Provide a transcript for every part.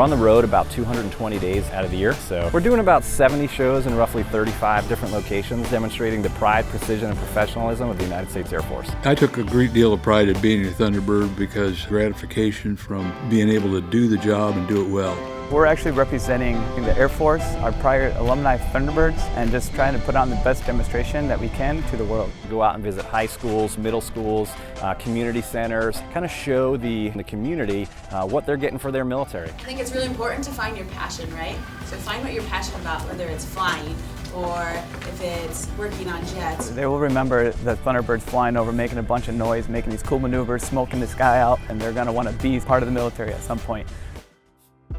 We're on the road about 220 days out of the year, so we're doing about 70 shows in roughly 35 different locations, demonstrating the pride, precision, and professionalism of the United States Air Force. I took a great deal of pride in being a Thunderbird because gratification from being able to do the job and do it well. We're actually representing the Air Force, our prior alumni Thunderbirds, and just trying to put on the best demonstration that we can to the world. Go out and visit high schools, middle schools, community centers, kind of show the community what they're getting for their military. I think it's really important to find your passion, right? So find what you're passionate about, whether it's flying or if it's working on jets. They will remember the Thunderbirds flying over, making a bunch of noise, making these cool maneuvers, smoking the sky out, and they're going to want to be part of the military at some point.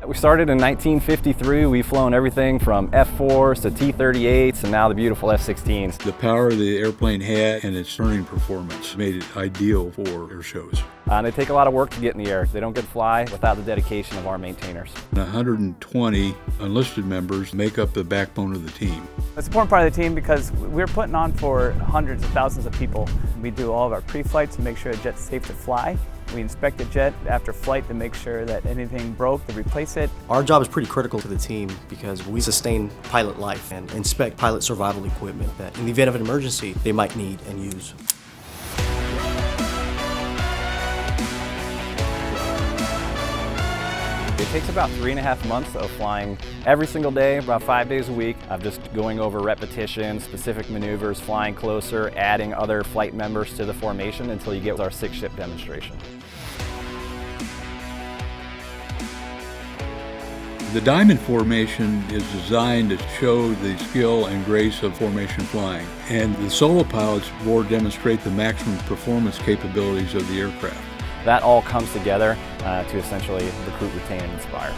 We started in 1953. We've flown everything from F-4s to T-38s and now the beautiful F-16s. The power the airplane had and its turning performance made it ideal for air shows. They take a lot of work to get in the air. They don't get to fly without the dedication of our maintainers. 120 enlisted members make up the backbone of the team. It's an important part of the team because we're putting on for hundreds of thousands of people. We do all of our pre-flights to make sure a jet's safe to fly. We inspect the jet after flight to make sure that anything broke, to replace it. Our job is pretty critical to the team because we sustain pilot life and inspect pilot survival equipment that in the event of an emergency they might need and use. It takes about 3.5 months of flying every single day, about 5 days a week, of just going over repetitions, specific maneuvers, flying closer, adding other flight members to the formation until you get our 6-ship demonstration. The diamond formation is designed to show the skill and grace of formation flying, and the solo pilots more demonstrate the maximum performance capabilities of the aircraft. That all comes together to essentially recruit, retain, and inspire.